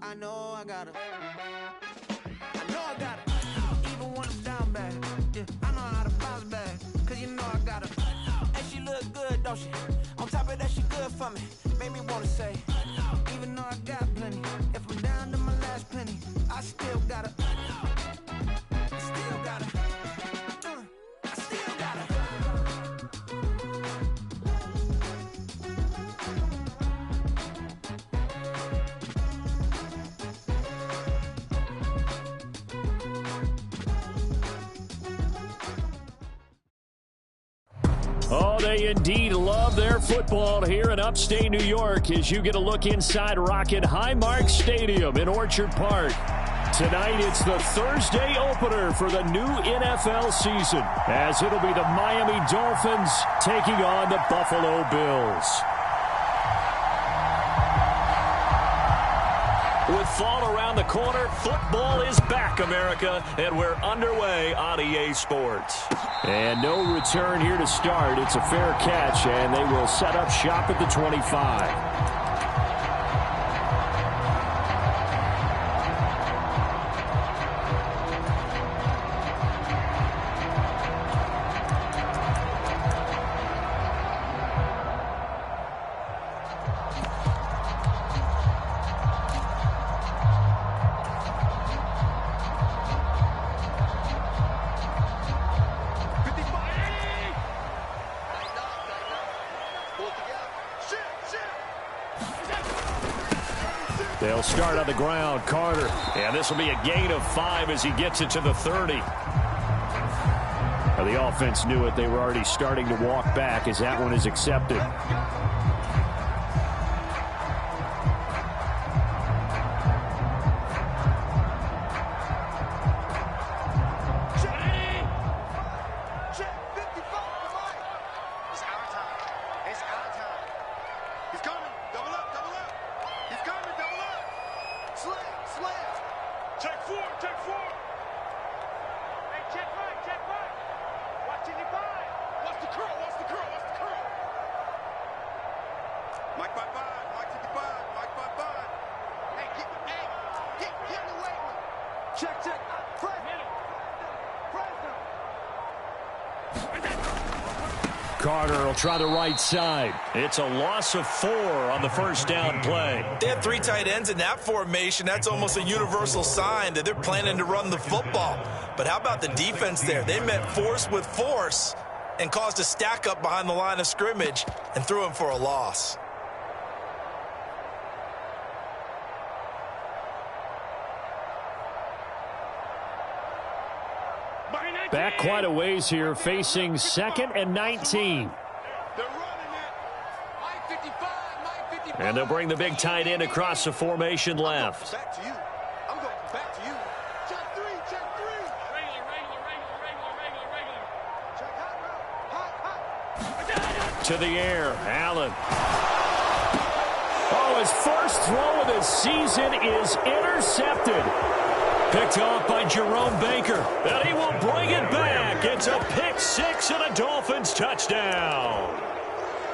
I know I got it. Even when I'm down bad, yeah, I know how to bounce back. Cause you know I got it. And she look good, don't she? On top of that, she good for me. Made me wanna say, even though I got plenty, if I'm down to my last penny, I still got it. I still got it. I still got it. Oh, they indeed love their football here in upstate New York as you get a look inside Rocket Highmark Stadium in Orchard Park. Tonight, it's the Thursday opener for the new NFL season, as it'll be the Miami Dolphins taking on the Buffalo Bills. With fall around the corner, football is back, America, and we're underway on EA Sports. And no return here to start. It's a fair catch, and they will set up shop at the 25. They'll start on the ground. Carter. And this will be a gain of 5 as he gets it to the 30. Now, the offense knew it. They were already starting to walk back as that one is accepted. Carter will try the right side. It's a loss of 4 on the first down play. They have 3 tight ends in that formation. That's almost a universal sign that they're planning to run the football. But how about the defense there? They met force with force and caused a stack up behind the line of scrimmage and threw him for a loss. Back quite a ways here, facing 2nd and 19. And they'll bring the big tight end across the formation left. Back to you. I'm going back to you. Check 3, check 3. Regular. Check hot. To the air, Allen. Oh, his first throw of the season is intercepted. Picked off by Jerome Baker. And he will bring it back. It's a pick 6 and a Dolphins touchdown.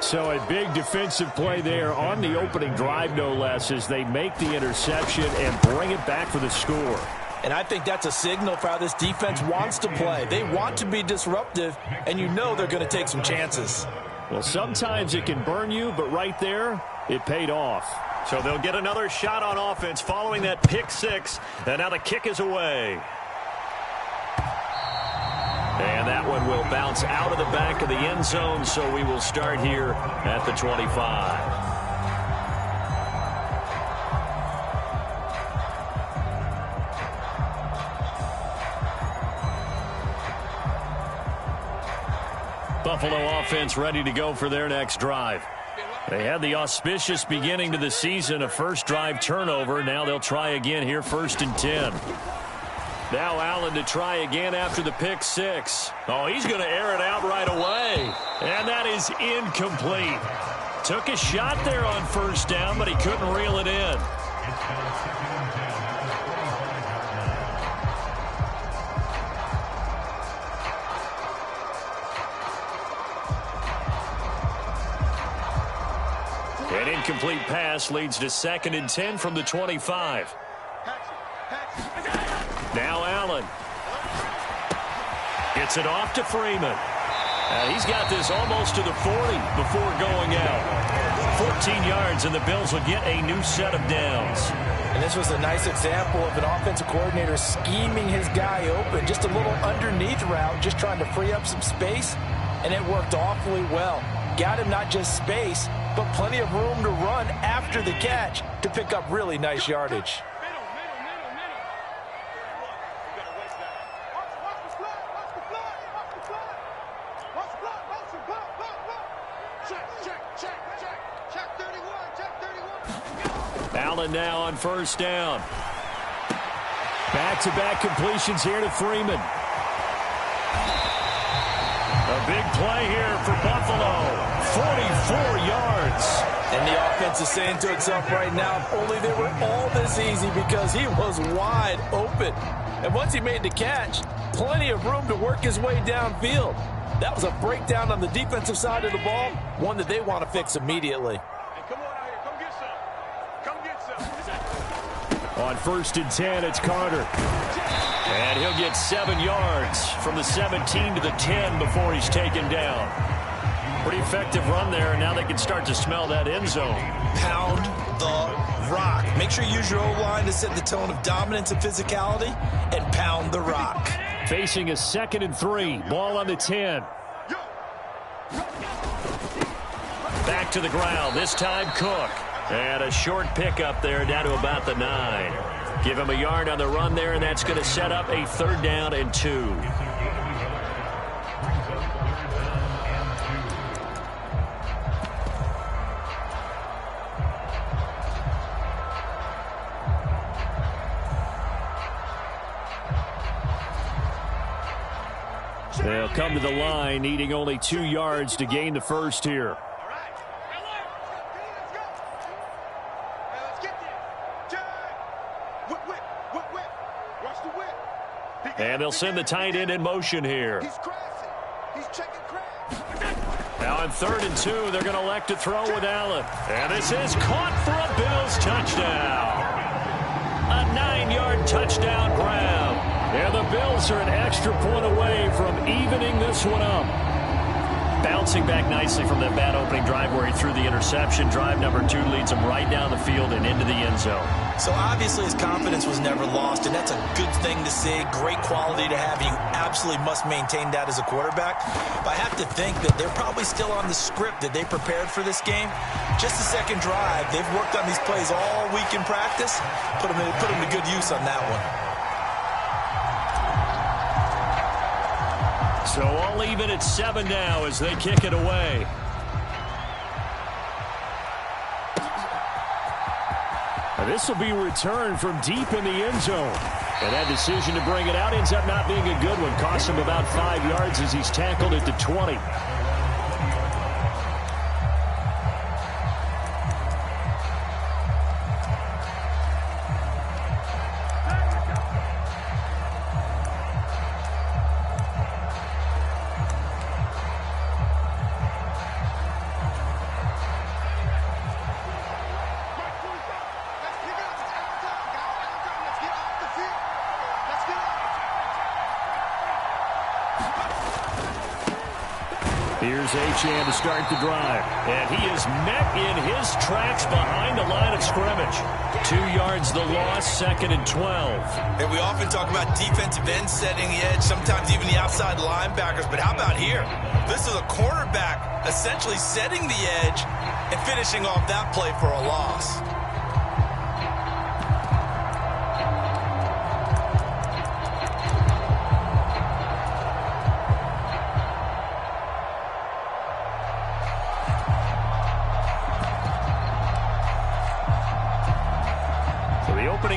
So a big defensive play there on the opening drive, no less, as they make the interception and bring it back for the score. And I think that's a signal for how this defense wants to play. They want to be disruptive, and you know they're going to take some chances. Well, sometimes it can burn you, but right there, it paid off. So they'll get another shot on offense following that pick 6, and now the kick is away. And that one will bounce out of the back of the end zone, so we will start here at the 25. Buffalo offense ready to go for their next drive. They had the auspicious beginning to the season, a first drive turnover. Now they'll try again here, 1st and 10. Now Allen to try again after the pick 6. Oh, he's going to air it out right away. And that is incomplete. Took a shot there on 1st down, but he couldn't reel it in. And in incomplete pass leads to 2nd and 10 from the 25. Now Allen. Gets it off to Freeman. He's got this almost to the 40 before going out. 14 yards, and the Bills will get a new set of downs. And this was a nice example of an offensive coordinator scheming his guy open. Just a little underneath route, just trying to free up some space, and it worked awfully well. Got him not just space, but plenty of room to run after the catch to pick up really nice yardage. Allen now on 1st down. Back-to-back completions here to Freeman. A big play here for Buffalo. 44 yards. And the offense is saying to itself right now, if only they were all this easy, because he was wide open. And once he made the catch, plenty of room to work his way downfield. That was a breakdown on the defensive side of the ball, one that they want to fix immediately. On 1st and 10, it's Carter. And he'll get 7 yards from the 17 to the 10 before he's taken down. Pretty effective run there, and now they can start to smell that end zone. Pound the rock. Make sure you use your O-line to set the tone of dominance and physicality, and pound the rock. Facing a 2nd and 3. Ball on the 10. Back to the ground. This time Cook. And a short pickup there down to about the 9. Give him a yard on the run there, and that's going to set up a 3rd down and 2. They'll come to the line, needing only 2 yards to gain the first here. And they'll send the tight end in motion here. Now on 3rd and 2, they're going to elect to throw with Allen. And this is caught for a Bills touchdown. A 9-yard touchdown grab. And the Bills are an extra point away from evening this one up. Bouncing back nicely from that bad opening drive where he threw the interception. Drive number 2 leads him right down the field and into the end zone. So obviously his confidence was never lost, and that's a good thing to see. Great quality to have. You absolutely must maintain that as a quarterback. But I have to think that they're probably still on the script that they prepared for this game. Just the second drive. They've worked on these plays all week in practice. Put them to good use on that one. So all even at 7 now as they kick it away. And this will be returned from deep in the end zone. And that decision to bring it out ends up not being a good one. Costs him about 5 yards as he's tackled at the 20. Here's Achane to start the drive. And he is met in his tracks behind the line of scrimmage. 2 yards the loss, 2nd and 12. And we often talk about defensive ends setting the edge, sometimes even the outside linebackers. But how about here? This is a cornerback essentially setting the edge and finishing off that play for a loss.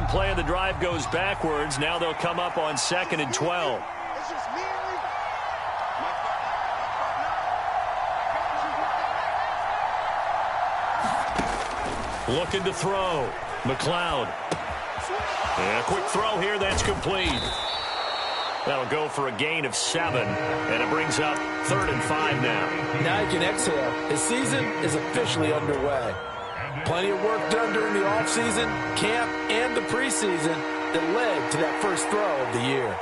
Play of the drive goes backwards. Now they'll come up on 2nd and 12. Looking to throw. McLeod. And a quick throw here. That's complete. That'll go for a gain of 7. And it brings up 3rd and 5 now. Now he can exhale. His season is officially underway. Plenty of work done during the offseason, camp, and the preseason that led to that first throw of the year.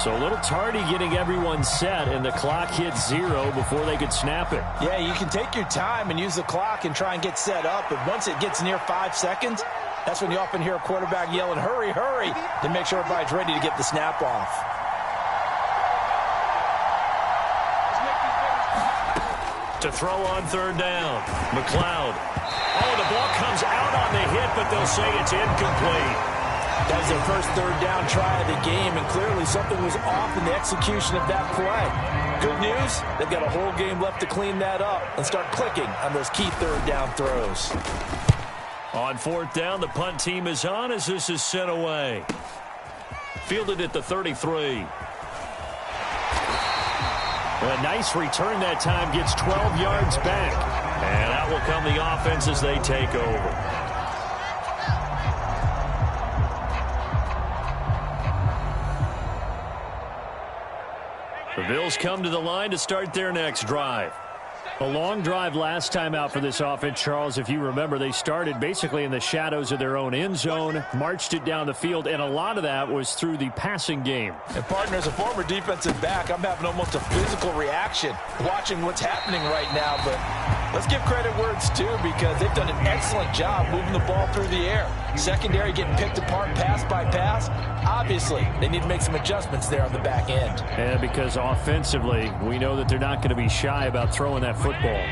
So a little tardy getting everyone set, and the clock hit 0 before they could snap it. Yeah, you can take your time and use the clock and try and get set up, but once it gets near 5 seconds, that's when you often hear a quarterback yelling, hurry, hurry, to make sure everybody's ready to get the snap off. To throw on third down, McLeod. Oh, the ball comes out on the hit, but they'll say it's incomplete. That was their first third down try of the game, and clearly something was off in the execution of that play. Good news, they've got a whole game left to clean that up and start clicking on those key third down throws. On fourth down, the punt team is on as this is sent away. Fielded at the 33. A nice return that time, gets 12 yards back. And out will come the offense as they take over. The Bills come to the line to start their next drive. A long drive last time out for this offense, Charles. If you remember, they started basically in the shadows of their own end zone, marched it down the field, and a lot of that was through the passing game. And, partner, as a former defensive back, I'm having almost a physical reaction watching what's happening right now. But let's give credit where it's due, because they've done an excellent job moving the ball through the air. Secondary getting picked apart pass by pass. Obviously, they need to make some adjustments there on the back end. And because offensively, we know that they're not going to be shy about throwing that football.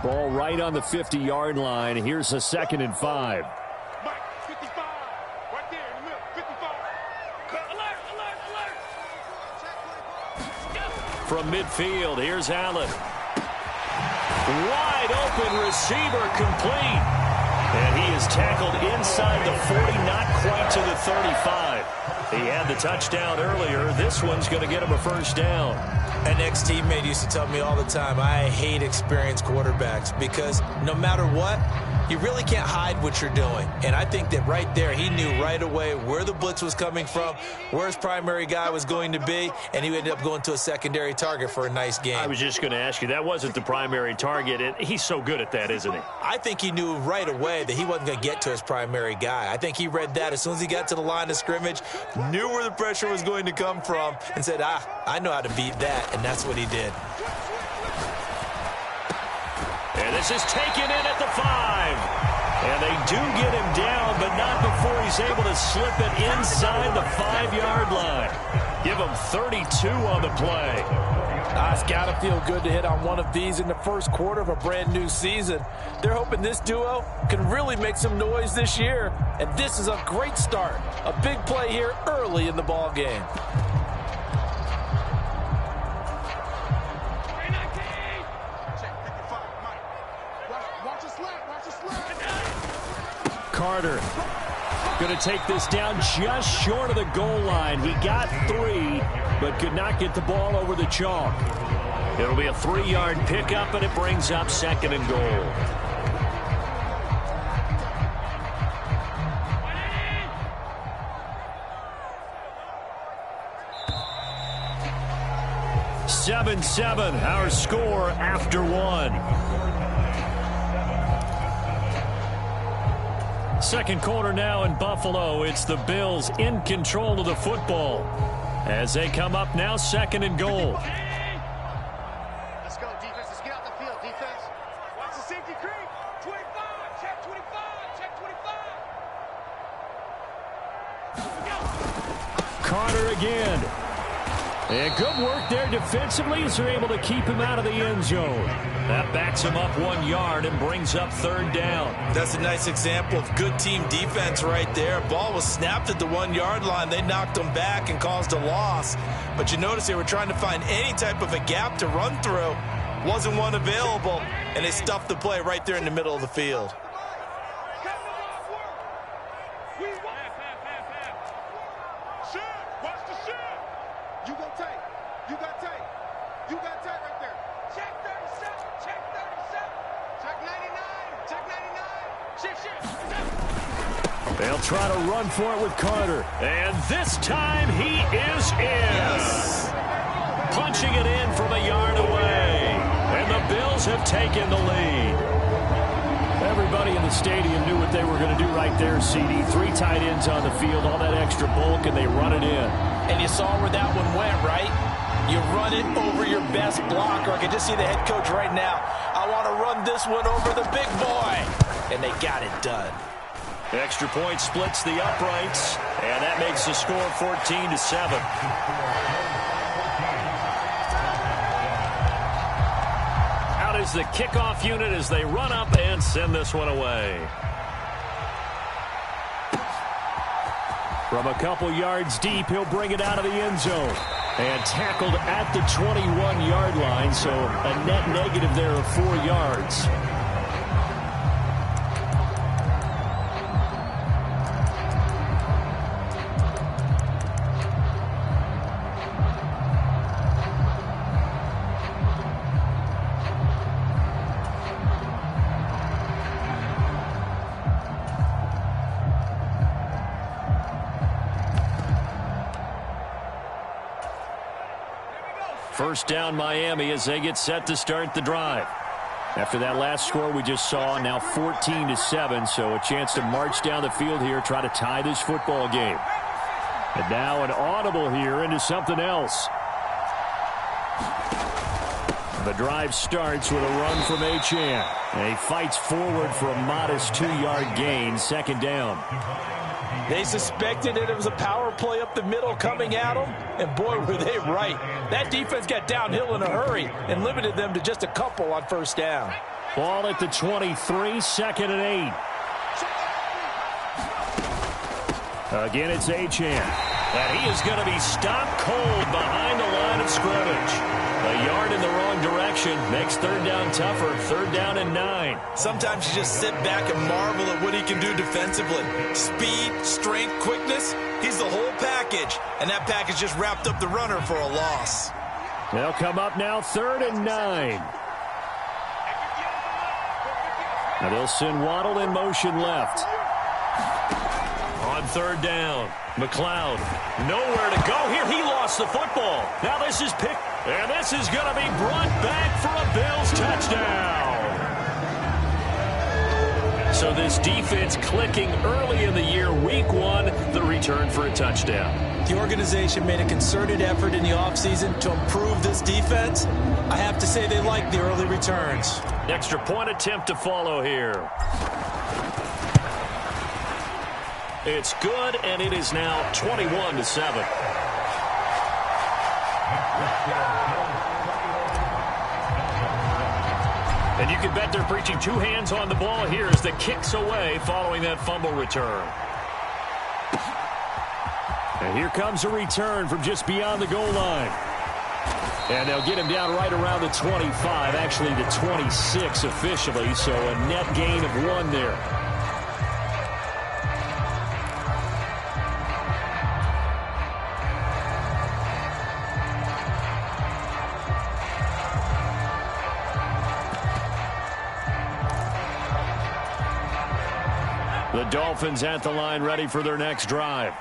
Ball right on the 50-yard line. Here's a 2nd and 5. Mike, 55. Right there in the middle. 55. Alert. From midfield, here's Allen. Wide open receiver, complete. And he is tackled inside the 40, not quite to the 35. He had the touchdown earlier. This one's going to get him a first down. An ex-teammate used to tell me all the time, I hate experienced quarterbacks, because no matter what, you really can't hide what you're doing. And I think that right there, he knew right away where the blitz was coming from, where his primary guy was going to be, and he ended up going to a secondary target for a nice game. I was just going to ask you, that wasn't the primary target. And he's so good at that, isn't he? I think he knew right away that he wasn't going to get to his primary guy. I think he read that as soon as he got to the line of scrimmage, knew where the pressure was going to come from, and said, I know how to beat that, and that's what he did. And this is taken in at the 5. And they do get him down, but not before he's able to slip it inside the 5-yard line. Give him 32 on the play. It's got to feel good to hit on one of these in the first quarter of a brand new season. They're hoping this duo can really make some noise this year. And this is a great start. A big play here early in the ball game. Carter going to take this down just short of the goal line. He got 3, but could not get the ball over the chalk. It'll be a 3-yard pickup, and it brings up 2nd and goal. (7-7) our score after 1. Second quarter now in Buffalo. It's the Bills in control of the football as they come up now 2nd and goal. Let's go, defense. Let's get out the field, defense. Watch the safety creep. 25. Check 25. Check 25. Carter again. And good work there defensively as they're able to keep him out of the end zone. That backs him up 1 yard and brings up 3rd down. That's a nice example of good team defense right there. Ball was snapped at the 1-yard line. They knocked him back and caused a loss. But you notice they were trying to find any type of a gap to run through. Wasn't one available, and they stuffed the play right there in the middle of the field. They'll try to run for it with Carter. And this time he is in. Yes. Punching it in from a yard away. And the Bills have taken the lead. Everybody in the stadium knew what they were going to do right there, CD. 3 tight ends on the field, all that extra bulk, and they run it in. And you saw where that one went, right? You run it over your best blocker. I can just see the head coach right now. I want to run this one over the big boy. And they got it done. Extra point splits the uprights, and that makes the score 14-7. Out is the kickoff unit as they run up and send this one away. From a couple yards deep, he'll bring it out of the end zone. And tackled at the 21-yard line, so a net negative there of 4 yards. First down Miami as they get set to start the drive. After that last score we just saw, now 14-7, so a chance to march down the field here, try to tie this football game. And now an audible here into something else. The drive starts with a run from Achane. And he fights forward for a modest 2-yard gain, second down. They suspected that it was a power play up the middle coming at them, and boy, were they right. That defense got downhill in a hurry and limited them to just a couple on first down. Ball at the 23, second and 8. Again, it's Achane. And he is going to be stopped cold behind the line of scrimmage. A yard in the wrong direction makes third down tougher. Third down and 9. Sometimes you just sit back and marvel at what he can do defensively. Speed, strength, quickness. He's the whole package. And that package just wrapped up the runner for a loss. They'll come up now third and 9. And they'll send Waddle in motion left. On third down, McLeod nowhere to go here. He lost the football. Now this is picked. And this is going to be brought back for a Bills touchdown. So this defense clicking early in the year, week 1, the return for a touchdown. The organization made a concerted effort in the offseason to improve this defense. I have to say they like the early returns. Extra point attempt to follow here. It's good, and it is now 21-7. And you can bet they're preaching 2 hands on the ball here as the kick's away following that fumble return. And here comes a return from just beyond the goal line. And they'll get him down right around the 25, actually the 26 officially, so a net gain of 1 there. The Dolphins at the line ready for their next drive.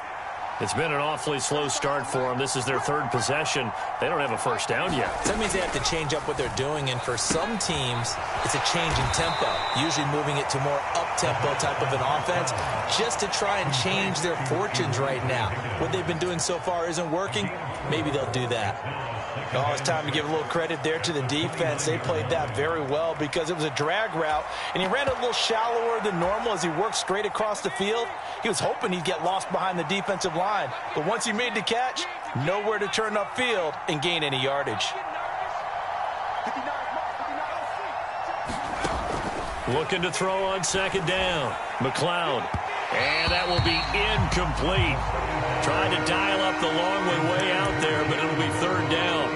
It's been an awfully slow start for them. This is their 3rd possession. They don't have a first down yet. That means they have to change up what they're doing, and for some teams, it's a change in tempo, usually moving it to more up-tempo type of an offense just to try and change their fortunes right now. What they've been doing so far isn't working. Maybe they'll do that. Oh, it's time to give a little credit there to the defense. They played that very well because it was a drag route, and he ran a little shallower than normal as he worked straight across the field. He was hoping he'd get lost behind the defensive line, but once he made the catch, nowhere to turn upfield and gain any yardage. Looking to throw on second down. McLeod. And that will be incomplete. Trying to dial up the long way out there, but it'll be third down.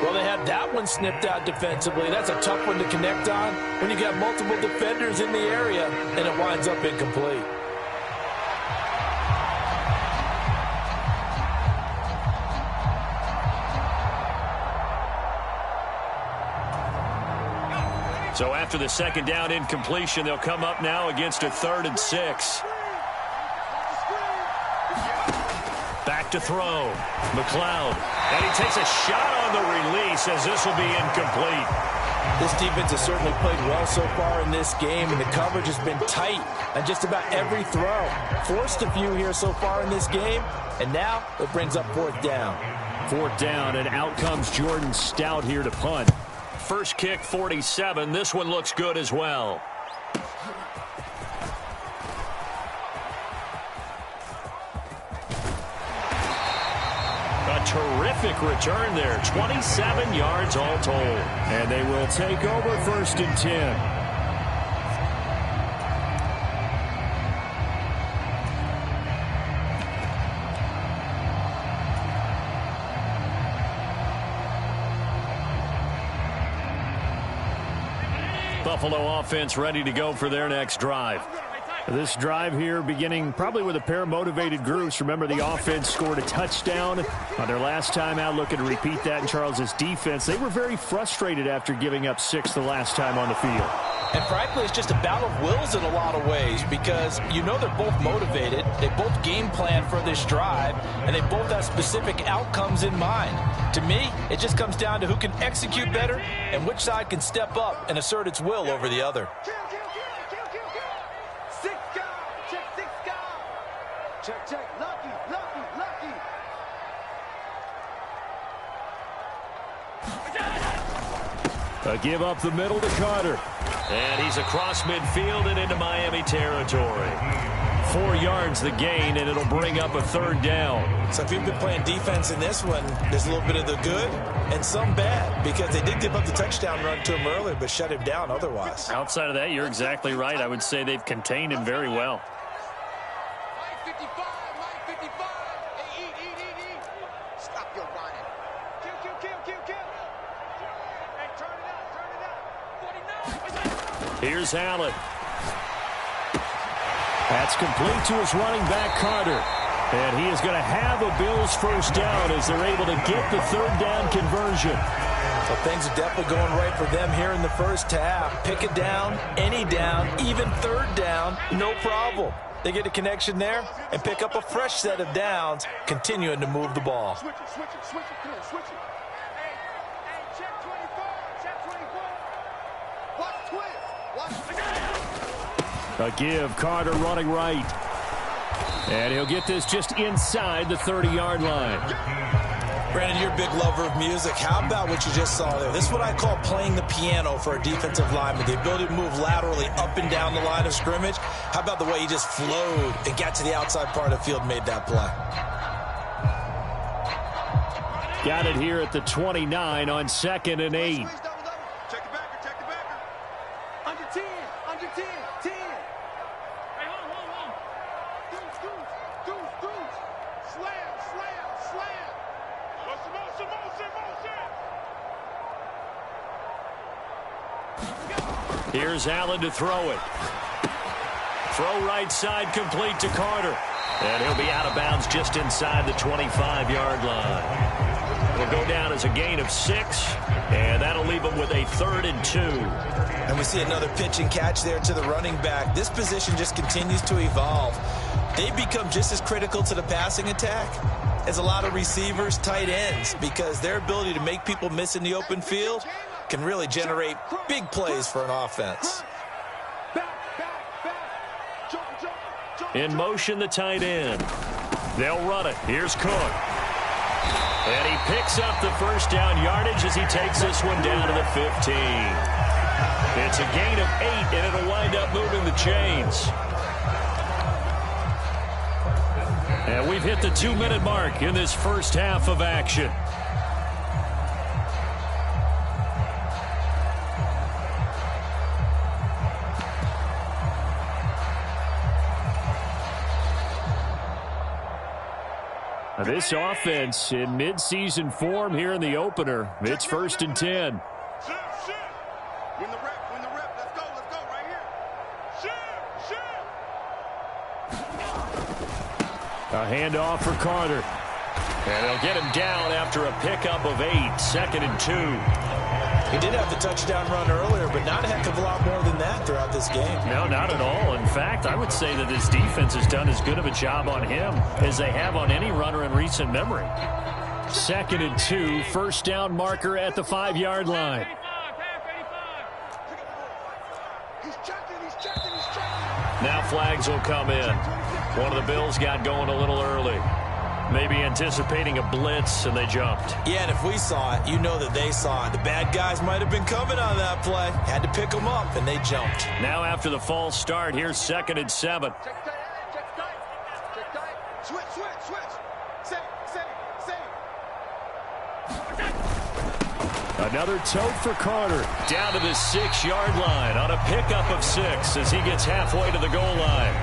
Well, they had that one snipped out defensively. That's a tough one to connect on when you got multiple defenders in the area, and it winds up incomplete. So after the second down incompletion, they'll come up now against a 3rd and 6. Back to throw. McLeod. And he takes a shot on the release as this will be incomplete. This defense has certainly played well so far in this game, and the coverage has been tight on just about every throw. Forced a few here so far in this game, and now it brings up 4th down. 4th down, and out comes Jordan Stout here to punt. First kick, 47. This one looks good as well. A terrific return there. 27 yards all told. And they will take over 1st and 10. Buffalo offense ready to go for their next drive. This drive here beginning probably with a pair of motivated groups. Remember, the offense scored a touchdown on their last time out. Looking to repeat that in Charles's defense. They were very frustrated after giving up 6 the last time on the field. And frankly, it's just a battle of wills in a lot of ways because you know they're both motivated. They both game plan for this drive, and they both have specific outcomes in mind. To me, it just comes down to who can execute better and which side can step up and assert its will over the other. Check. Lucky. A give up the middle to Carter. And he's across midfield and into Miami territory. 4 yards the gain, and it'll bring up a 3rd down. So if you've been playing defense in this one, there's a little bit of the good and some bad because they did give up the touchdown run to him earlier but shut him down otherwise. Outside of that, you're exactly right. I would say they've contained him very well. Stop your whining. Kill. Hey, turn it up. Here's Allen. That's complete to his running back, Carter. And he is going to have a Bills 1st down as they're able to get the 3rd down conversion. Well, things are definitely going right for them here in the first half. Pick it down, any down, even 3rd down, no problem. They get a connection there and pick up a fresh set of downs, continuing to move the ball. Switch it. Come on, switch it. Hey, check 24. Watch twist. A give, Carter running right. And he'll get this just inside the 30-yard line. Brandon, you're a big lover of music. How about what you just saw there? This is what I call playing the piano for a defensive lineman. The ability to move laterally up and down the line of scrimmage. How about the way he just flowed and got to the outside part of the field and made that play? Got it here at the 29 on 2nd and 8. Check the backer. Under 10. 10. Hey, hold. Deuce. Slam. Motion. Here's Allen to throw it. Throw right side complete to Carter. And he'll be out of bounds just inside the 25-yard line. It'll go down as a gain of 6, and that'll leave him with a 3rd and 2. And we see another pitch and catch there to the running back. This position just continues to evolve. They become just as critical to the passing attack as a lot of receivers, tight ends, because their ability to make people miss in the open field can really generate big plays for an offense. In motion, the tight end. They'll run it. Here's Cook. And he picks up the 1st down yardage as he takes this one down to the 15. It's a gain of 8, and it'll wind up moving the chains. And we've hit the 2-minute mark in this first half of action. This offense in midseason form here in the opener. It's 1st and 10. Win the rep. Let's go right here. A handoff for Carter. And they'll get him down after a pickup of 8. 2nd and 2. He did have the touchdown run earlier, but not a heck of a lot more than that throughout this game. No, not at all. In fact, I would say that this defense has done as good of a job on him as they have on any runner in recent memory. 2nd and 2, first down marker at the 5-yard line. Now flags will come in. One of the Bills got going a little early. Maybe anticipating a blitz, and they jumped. Yeah, and if we saw it, you know that they saw it. The bad guys might have been coming on that play. Had to pick them up, and they jumped. Now after the false start, here's 2nd and 7. Check tight. Switch. Save. Another tote for Carter. Down to the 6-yard line on a pickup of 6 as he gets halfway to the goal line.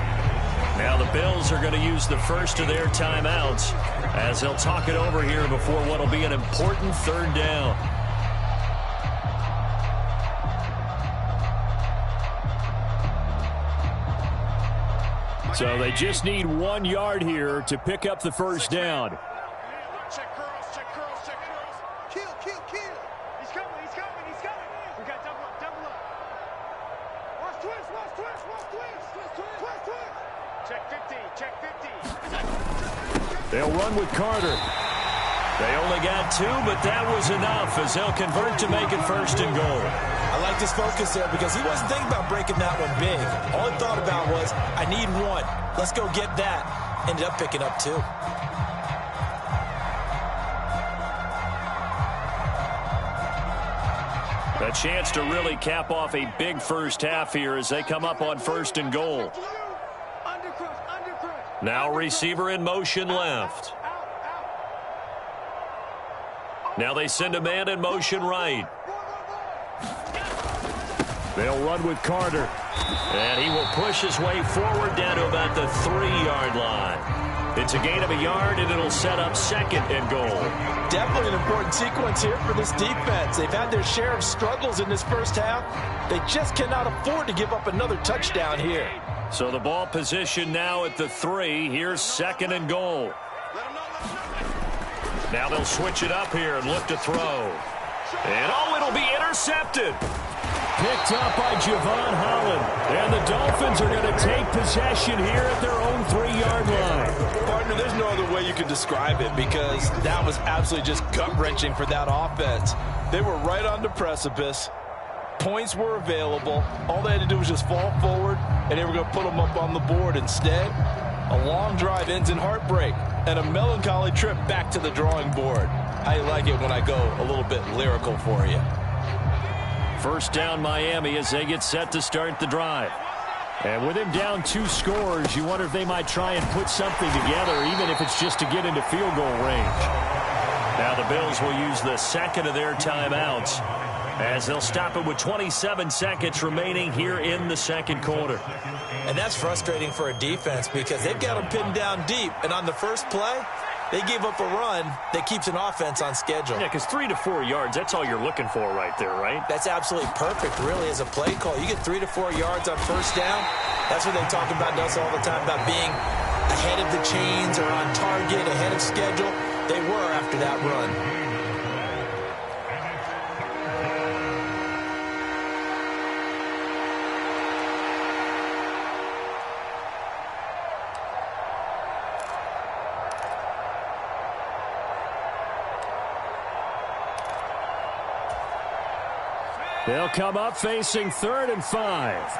Now the Bills are going to use the first of their timeouts as they'll talk it over here before what will be an important 3rd down. So they just need 1 yard here to pick up the first down. Check curls. Kill. He's coming. We got double up. Watch twist. Check 50. They'll run with Carter. They only got 2, but that was enough as they'll convert to make it 1st and goal. I like this focus there because he wasn't thinking about breaking that one big. All he thought about was, I need 1. Let's go get that. Ended up picking up 2. A chance to really cap off a big first half here as they come up on 1st and goal. Now receiver in motion left. Now they send a man in motion right. They'll run with Carter. And he will push his way forward down to about the 3-yard line. It's a gain of a yard, and it'll set up 2nd and goal. Definitely an important sequence here for this defense. They've had their share of struggles in this first half. They just cannot afford to give up another touchdown here. So the ball position now at the 3. Here's 2nd and goal. Now they'll switch it up here and look to throw. And it'll be intercepted. Picked up by Javon Holland. And the Dolphins are going to take possession here at their own 3-yard line. Partner, there's no other way you can describe it because that was absolutely just gut-wrenching for that offense. They were right on the precipice. Points were available. All they had to do was just fall forward, and they were going to put them up on the board. Instead, a long drive ends in heartbreak and a melancholy trip back to the drawing board. I like it when I go a little bit lyrical for you. First down Miami as they get set to start the drive. And with him down 2 scores, you wonder if they might try and put something together, even if it's just to get into field goal range. Now the Bills will use the 2nd of their timeouts as they'll stop it with 27 seconds remaining here in the 2nd quarter. And that's frustrating for a defense because they've got them pinned down deep. And on the first play, they gave up a run that keeps an offense on schedule. Yeah, because 3 to 4 yards, that's all you're looking for right there, right? That's absolutely perfect, really, as a play call. You get 3 to 4 yards on first down. That's what they talk about to us all the time, about being ahead of the chains or on target, ahead of schedule. They were after that run. They'll come up facing 3rd and 5.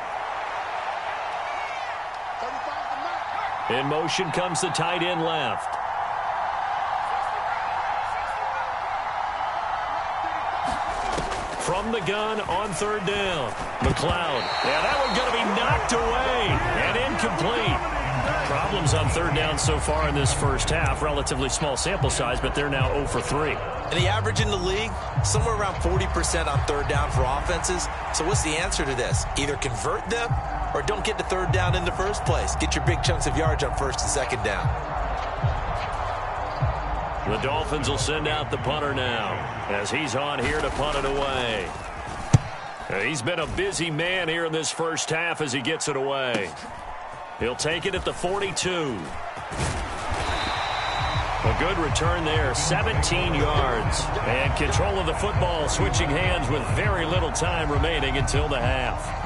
In motion comes the tight end left. From the gun on 3rd down. McLeod. Yeah, that one's going to be knocked away and incomplete. Problems on 3rd down so far in this first half. Relatively small sample size, but they're now 0 for 3. And the average in the league, somewhere around 40% on 3rd down for offenses. So what's the answer to this? Either convert them or don't get to 3rd down in the first place. Get your big chunks of yards on 1st and 2nd down. The Dolphins will send out the punter now as he's on here to punt it away. He's been a busy man here in this first half as he gets it away. He'll take it at the 42. A good return there, 17 yards. And control of the football switching hands with very little time remaining until the half.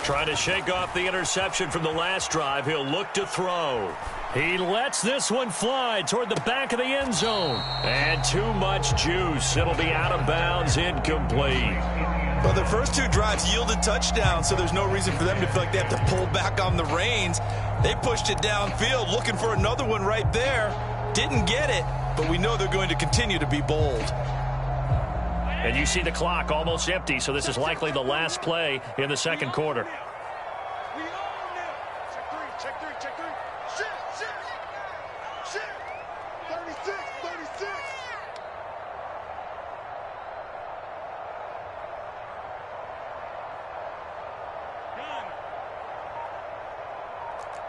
Trying to shake off the interception from the last drive. He'll look to throw. He lets this one fly toward the back of the end zone. And too much juice. It'll be out of bounds, incomplete. Well, the first two drives yielded touchdowns, so there's no reason for them to feel like they have to pull back on the reins. They pushed it downfield, looking for another one right there. Didn't get it, but we know they're going to continue to be bold. And you see the clock almost empty, so this is likely the last play in the second quarter. We own them. Check three. Shit. 36.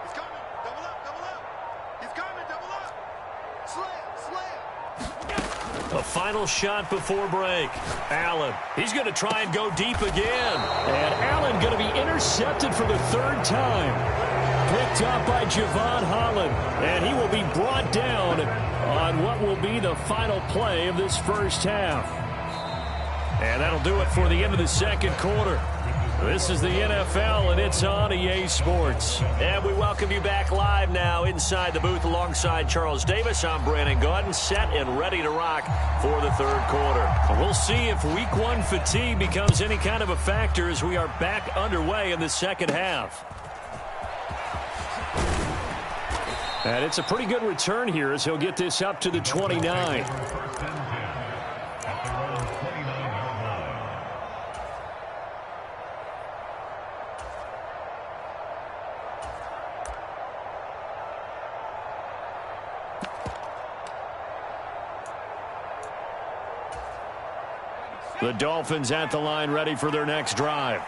He's coming. Double up. He's coming. Double up. Slam. A final shot before break. Allen, he's going to try and go deep again. And Allen going to be intercepted for the third time. Picked up by Javon Holland. And he will be brought down on what will be the final play of this first half. And that'll do it for the end of the second quarter. This is the NFL, and it's on EA Sports. And we welcome you back live now inside the booth alongside Charles Davis. I'm Brandon Gaudin, set and ready to rock for the third quarter. We'll see if Week 1 fatigue becomes any kind of a factor as we are back underway in the second half. And it's a pretty good return here as he'll get this up to the 29. The Dolphins at the line ready for their next drive.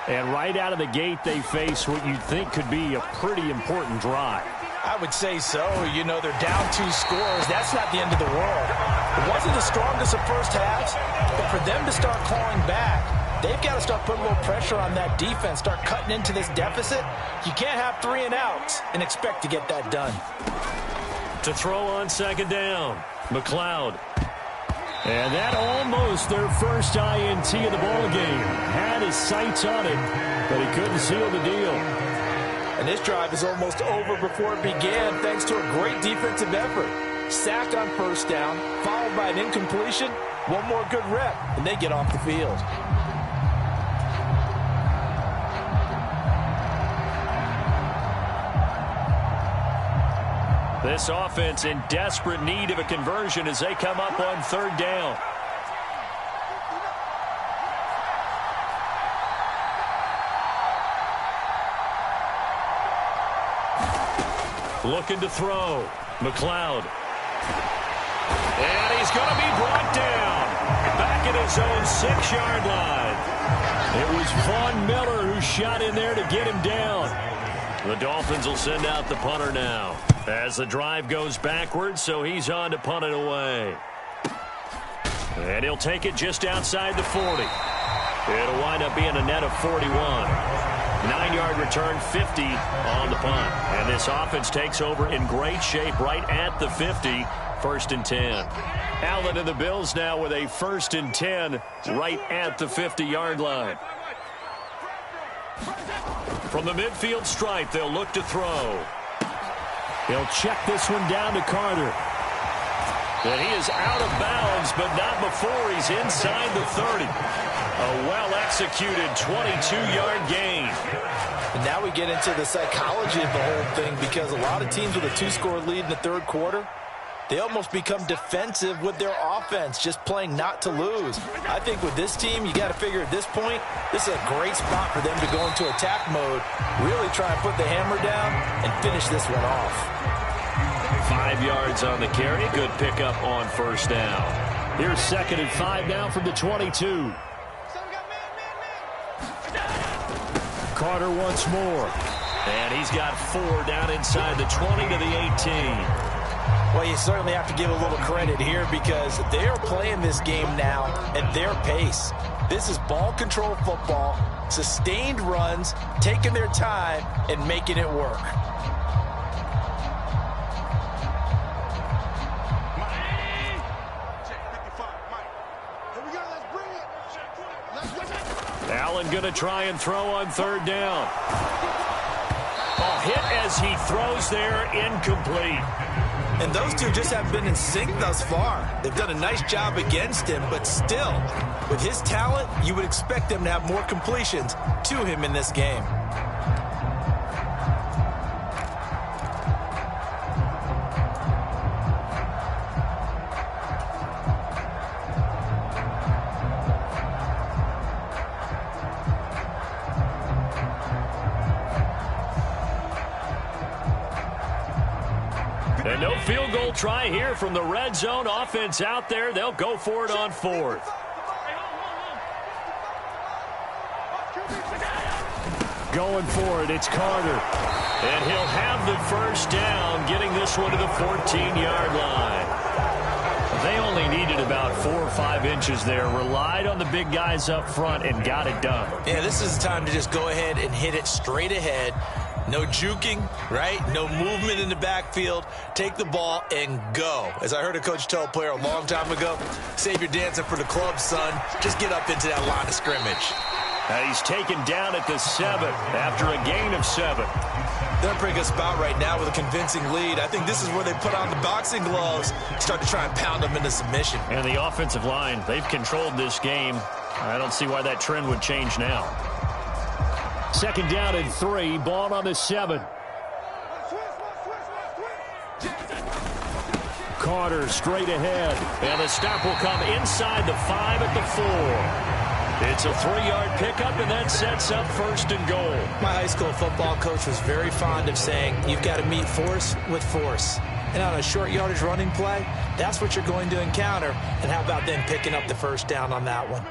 And right out of the gate, they face what you'd think could be a pretty important drive. I would say so. You know, they're down 2 scores. That's not the end of the world. It wasn't the strongest of first halves, but for them to start clawing back, they've got to start putting a little pressure on that defense, start cutting into this deficit. You can't have 3 and outs and expect to get that done. To throw on second down, McLeod. And that almost their first INT of the ballgame. Had his sights on it, but he couldn't seal the deal. And this drive is almost over before it began thanks to a great defensive effort. Sacked on first down, followed by an incompletion. One more good rep, and they get off the field. This offense in desperate need of a conversion as they come up on third down. Looking to throw. McLeod. And he's going to be brought down. Back at his own 6-yard line. It was Von Miller who shot in there to get him down. The Dolphins will send out the punter now as the drive goes backwards, so he's on to punt it away. And he'll take it just outside the 40. It'll wind up being a net of 41. 9-yard return, 50 on the punt. And this offense takes over in great shape right at the 50, 1st and 10. Allen and the Bills now with a 1st and 10 right at the 50-yard line. From the midfield stripe, they'll look to throw. He'll check this one down to Carter. And he is out of bounds, but not before he's inside the 30. A well-executed 22-yard gain. And now we get into the psychology of the whole thing, because a lot of teams with a 2-score lead in the third quarter, they almost become defensive with their offense, just playing not to lose. I think with this team, you got to figure at this point, this is a great spot for them to go into attack mode, really try and put the hammer down and finish this one off. 5 yards on the carry. Good pickup on first down. Here's 2nd and 5 now from the 22. Carter once more. And he's got 4 down inside the 20 to the 18. Well, you certainly have to give a little credit here because they are playing this game now at their pace. This is ball control football, sustained runs, taking their time, and making it work. Allen going to try and throw on 3rd down. A hit as he throws there, incomplete. And those two just haven't been in sync thus far. They've done a nice job against him, but still, with his talent, you would expect them to have more completions to him in this game. And no field goal try here from the red zone. Offense out there. They'll go for it on 4th. Going for it. It's Carter. And he'll have the first down, getting this one to the 14-yard line. They only needed about 4 or 5 inches there. Relied on the big guys up front and got it done. Yeah, this is the time to just go ahead and hit it straight ahead. No juking, right? No movement in the backfield. Take the ball and go. As I heard a coach tell a player a long time ago, save your dancing for the club, son. Just get up into that line of scrimmage. He's taken down at the 7 after a gain of 7. They're in a pretty good spot right now with a convincing lead. I think this is where they put on the boxing gloves, start to try and pound them into submission. And the offensive line, they've controlled this game. I don't see why that trend would change now. 2nd down and 3, ball on the 7. Carter straight ahead, and the stop will come inside the 5 at the 4. It's a 3-yard pickup, and that sets up 1st and goal. My high school football coach was very fond of saying, you've got to meet force with force. And on a short yardage running play, that's what you're going to encounter. And how about them picking up the first down on that one?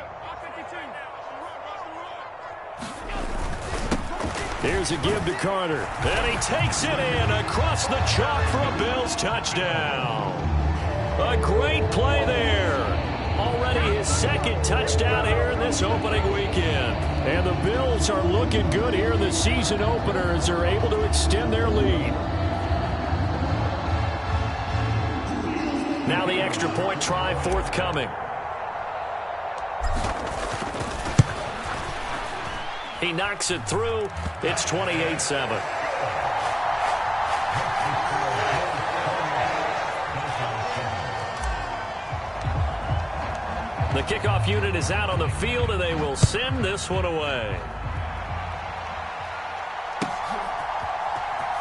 Here's a give to Carter. And he takes it in across the chalk for a Bills touchdown. A great play there. Already his 2nd touchdown here in this opening weekend. And the Bills are looking good here in the season opener as they're able to extend their lead. Now the extra point try forthcoming. He knocks it through. It's 28-7. The kickoff unit is out on the field, and they will send this one away.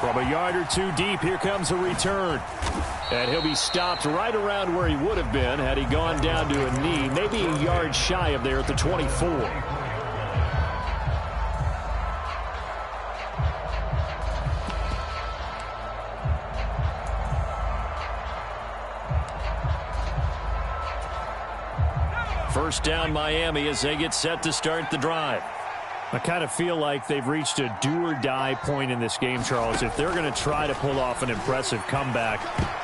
From a yard or 2 deep, here comes a return. And he'll be stopped right around where he would have been had he gone down to a knee, maybe a yard shy of there at the 24. First down Miami as they get set to start the drive. I kind of feel like they've reached a do-or-die point in this game, Charles. If they're going to try to pull off an impressive comeback,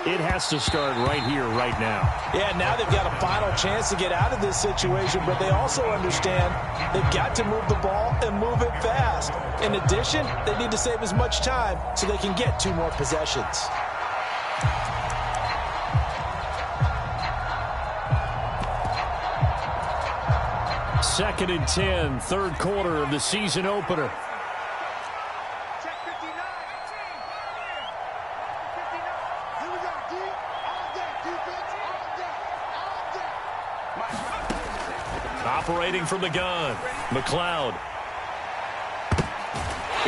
it has to start right here, right now. Yeah, now they've got a final chance to get out of this situation, but they also understand they've got to move the ball and move it fast. In addition, they need to save as much time so they can get 2 more possessions. Second and 10, 3rd quarter of the season opener. Check 59. Here we go, D. All day. Defense, all day. Operating from the gun, McLeod.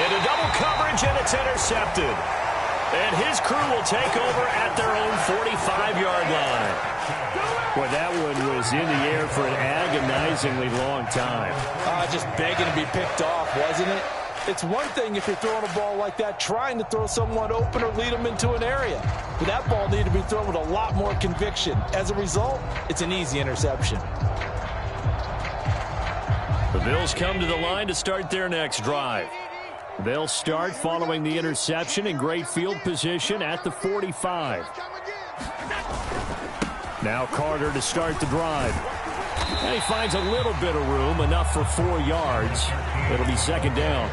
Into double coverage, and it's intercepted. And his crew will take over at their own 45-yard line. Boy, that one was in the air for an agonizingly long time. Just begging to be picked off, wasn't it? It's one thing if you're throwing a ball like that, trying to throw someone open or lead them into an area. But that ball needed to be thrown with a lot more conviction. As a result, it's an easy interception. The Bills come to the line to start their next drive. They'll start following the interception in great field position at the 45. Now Carter to start the drive. And he finds a little bit of room, enough for 4 yards. It'll be second down.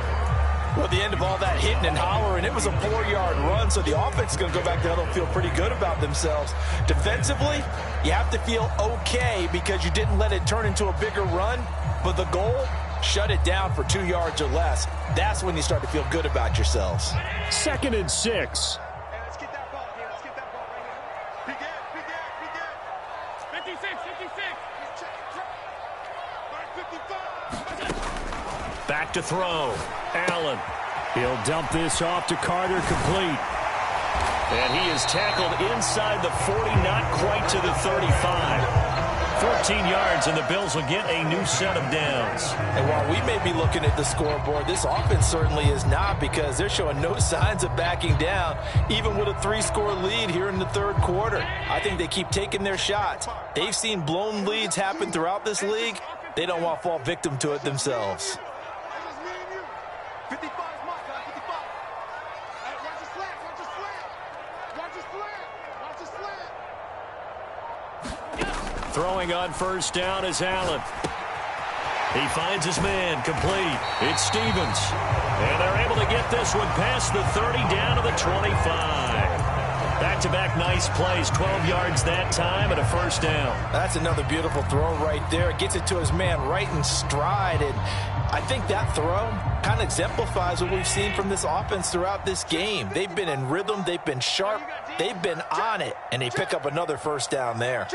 Well, at the end of all that hitting and hollering, it was a 4-yard run, so the offense is going to go back to huddle and feel pretty good about themselves. Defensively, you have to feel okay because you didn't let it turn into a bigger run, but the goal, shut it down for 2 yards or less. That's when you start to feel good about yourselves. 2nd and 6. Hey, let's get that ball here. Let's get that ball right here. Be good. 56. Check. 55. Back to throw. Allen. He'll dump this off to Carter, complete. And he is tackled inside the 40, not quite to the 35. 14 yards, and the Bills will get a new set of downs. And while we may be looking at the scoreboard, this offense certainly is not, because they're showing no signs of backing down, even with a 3-score lead here in the third quarter. I think they keep taking their shots. They've seen blown leads happen throughout this league. They don't want to fall victim to it themselves. 55 is mine, guys. 55. Hey, watch the slant. Watch the slant. Watch the slant. Watch the slant. Throwing on first down is Allen. He finds his man, complete. It's Stevens. And they're able to get this one past the 30, down to the 25. Back-to-back nice plays, 12 yards that time, and a first down. That's another beautiful throw right there. Gets it to his man right in stride, and I think that throw kind of exemplifies what we've seen from this offense throughout this game. They've been in rhythm, they've been sharp, they've been on it, and they pick up another first down there.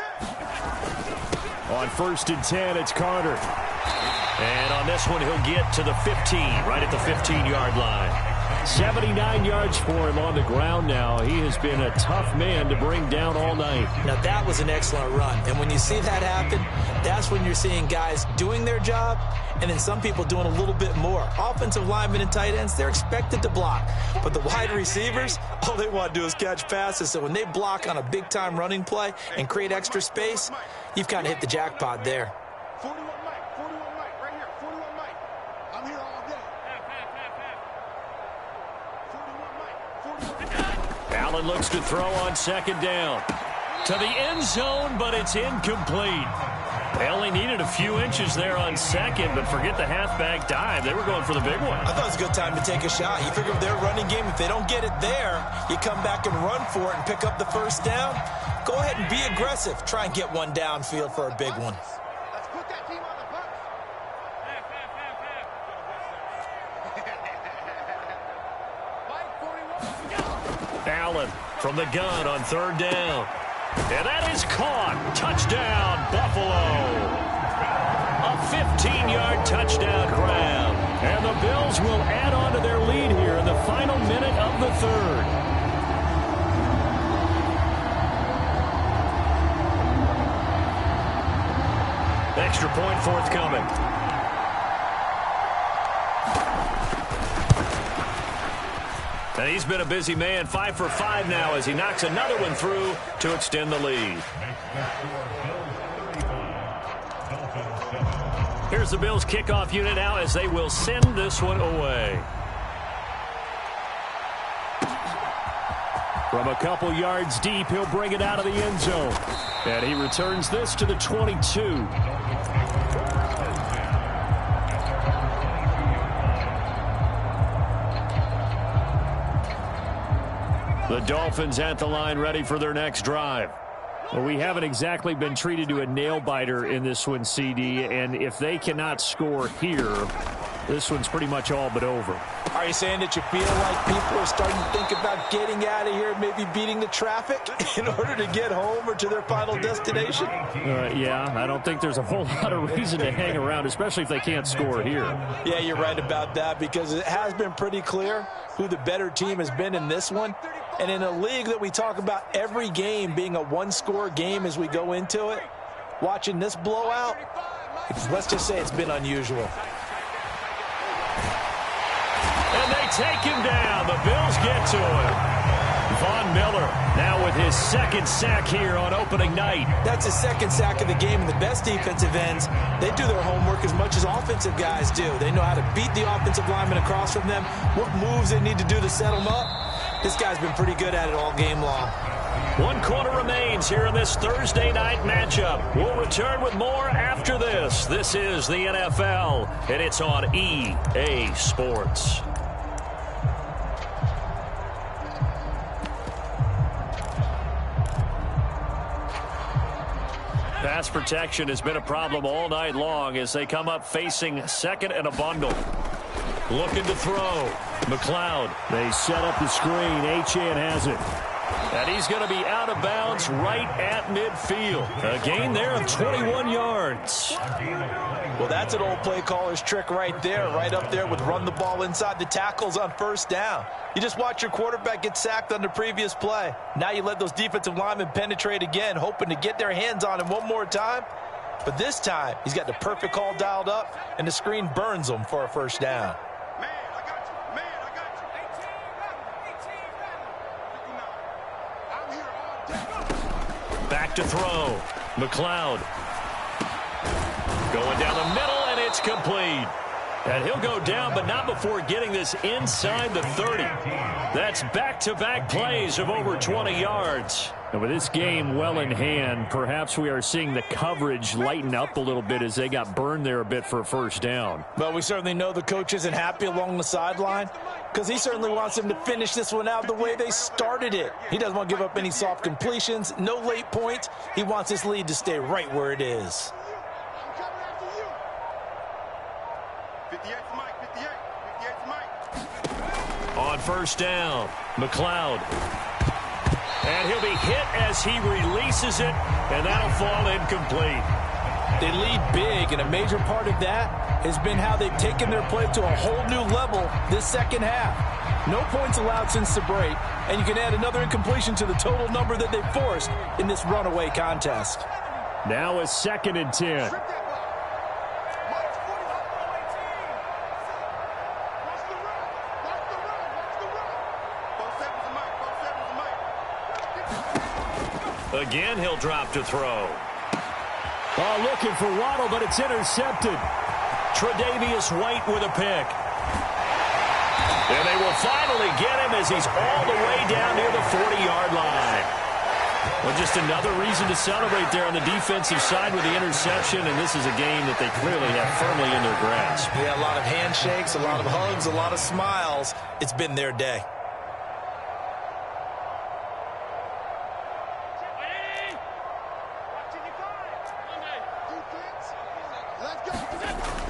On 1st and 10, it's Carter. And on this one, he'll get to the 15, right at the 15-yard line. 79 yards for him on the ground now. He has been a tough man to bring down all night. Now, that was an excellent run. And when you see that happen, that's when you're seeing guys doing their job and then some people doing a little bit more. Offensive linemen and tight ends, they're expected to block. But the wide receivers, all they want to do is catch passes. So when they block on a big-time running play and create extra space, you've kind of hit the jackpot there. 41 Mike, right here. 41 Mike. I'm here all day. Allen looks to throw on second down. To the end zone, but it's incomplete. They only needed a few inches there on second, but forget the halfback dive. They were going for the big one. I thought it was a good time to take a shot. You figure with their running game, if they don't get it there, you come back and run for it and pick up the first down. Go ahead and be aggressive. Try and get one downfield for a big one. Let's put that team on the bus. Mike, 41. Allen from the gun on third down. And that is caught. Touchdown, Buffalo. A 15-yard touchdown grab. And the Bills will add on to their lead here in the final minute of the third. Extra point forthcoming. And he's been a busy man, 5 for 5 now as he knocks another one through to extend the lead. Here's the Bills kickoff unit now as they will send this one away. From a couple yards deep, he'll bring it out of the end zone. And he returns this to the 22. The Dolphins at the line ready for their next drive. Well, we haven't exactly been treated to a nail-biter in this one, CD, and if they cannot score here, This one's pretty much all but over. Are you saying that you feel like people are starting to think about getting out of here, maybe beating the traffic in order to get home or to their final destination? Yeah, I don't think there's a whole lot of reason to hang around, especially if they can't score here. Yeah, you're right about that, because it has been pretty clear who the better team has been in this one. And in a league that we talk about every game being a one-score game as we go into it, watching this blowout, let's just say it's been unusual. And they take him down. The Bills get to him. Von Miller now with his second sack here on opening night. That's his second sack of the game, and the best defensive ends, they do their homework as much as offensive guys do. They know how to beat the offensive lineman across from them, what moves they need to do to set them up. This guy's been pretty good at it all game long. 1 quarter remains here in this Thursday night matchup. We'll return with more after this. This is the NFL, and it's on EA Sports. Pass protection has been a problem all night long as they come up facing second and a bundle. Looking to throw. McLeod. They set up the screen. Achane has it. And he's going to be out of bounds right at midfield. A gain there of 21 yards. Well, that's an old play caller's trick right there. Right up there with run the ball inside the tackles on first down. You just watch your quarterback get sacked on the previous play. Now you let those defensive linemen penetrate again, hoping to get their hands on him one more time. But this time, he's got the perfect call dialed up, and the screen burns him for a first down. Back to throw. McLeod. Going down the middle, and it's complete. And he'll go down, but not before getting this inside the 30. That's back-to-back plays of over 20 yards. And with this game well in hand, perhaps we are seeing the coverage lighten up a little bit as they got burned there a bit for a first down. Well, we certainly know the coach isn't happy along the sideline because he certainly wants them to finish this one out the way they started it. He doesn't want to give up any soft completions, no late points. He wants this lead to stay right where it is. On first down, McLeod. And he'll be hit as he releases it, and that'll fall incomplete. They lead big, and a major part of that has been how they've taken their play to a whole new level this second half. No points allowed since the break, and you can add another incompletion to the total number that they've forced in this runaway contest. Now a 2nd and 10. Again, he'll drop to throw. Oh, looking for Waddle, but it's intercepted. Tre'Davious White with a pick. And they will finally get him as he's all the way down near the 40-yard line. Well, just another reason to celebrate there on the defensive side with the interception, and this is a game that they clearly have firmly in their grasp. Yeah, a lot of handshakes, a lot of hugs, a lot of smiles. It's been their day.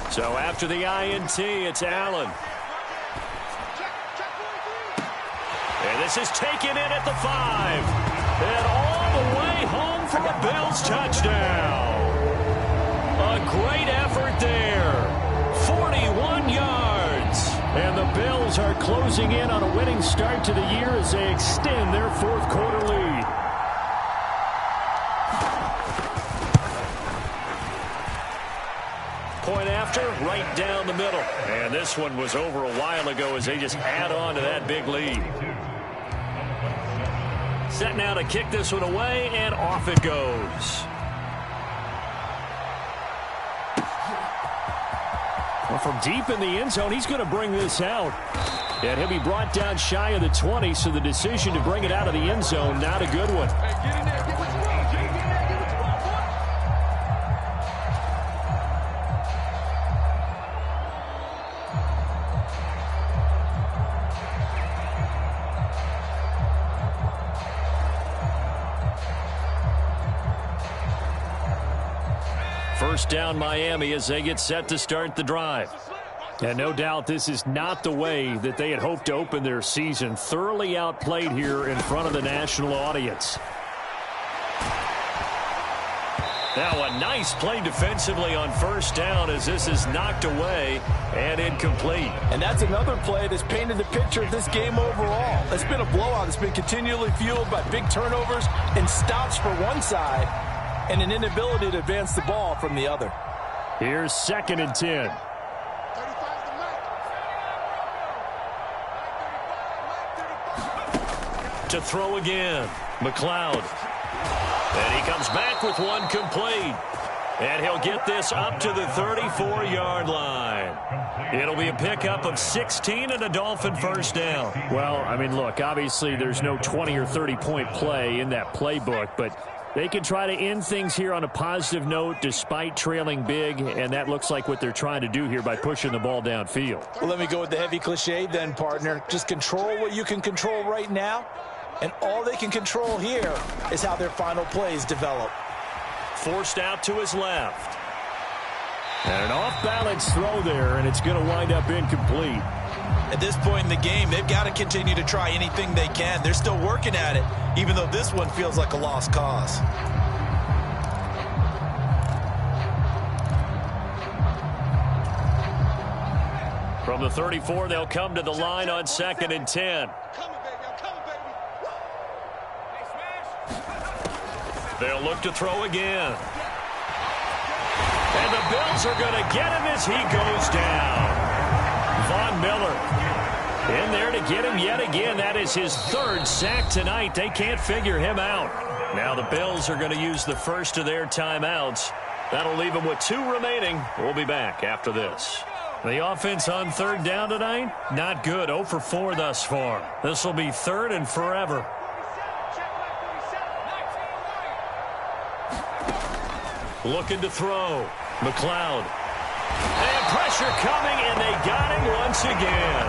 So after the INT, it's Allen. And this is taken in at the 5. And all the way home for a Bills touchdown. A great effort there. 41 yards. And the Bills are closing in on a winning start to the year as they extend their 4th quarter lead. Point after, right down the middle. And this one was over a while ago as they just add on to that big lead. Set now to kick this one away, and off it goes. Well, from deep in the end zone, he's going to bring this out. And he'll be brought down shy of the 20, so the decision to bring it out of the end zone, not a good one. First down Miami as they get set to start the drive. And no doubt this is not the way that they had hoped to open their season. Thoroughly outplayed here in front of the national audience. Now a nice play defensively on first down as this is knocked away and incomplete. And that's another play that's painted the picture of this game overall. It's been a blowout. It's been continually fueled by big turnovers and stops for one side and an inability to advance the ball from the other. Here's 2nd and 10. To throw again, McLeod. And he comes back with one complete. And he'll get this up to the 34-yard line. It'll be a pickup of 16 and a Dolphin first down. Well, I mean, look, obviously there's no 20 or 30-point play in that playbook, but they can try to end things here on a positive note despite trailing big, and that looks like what they're trying to do here by pushing the ball downfield. Well, let me go with the heavy cliche then, partner. Just control what you can control right now, and all they can control here is how their final plays develop. Forced out to his left. And an off-balance throw there, and it's going to wind up incomplete. At this point in the game, they've got to continue to try anything they can. They're still working at it, even though this one feels like a lost cause. From the 34, they'll come to the line on 2nd and 10. They'll look to throw again. And the Bills are going to get him as he goes down. Von Miller in there to get him yet again. That is his 3rd sack tonight. They can't figure him out. Now the Bills are going to use the first of their timeouts. That'll leave them with 2 remaining. We'll be back after this. The offense on 3rd down tonight, not good. 0 for 4 thus far. This will be 3rd and forever. Looking to throw. McLeod. And pressure coming, and they got him once again.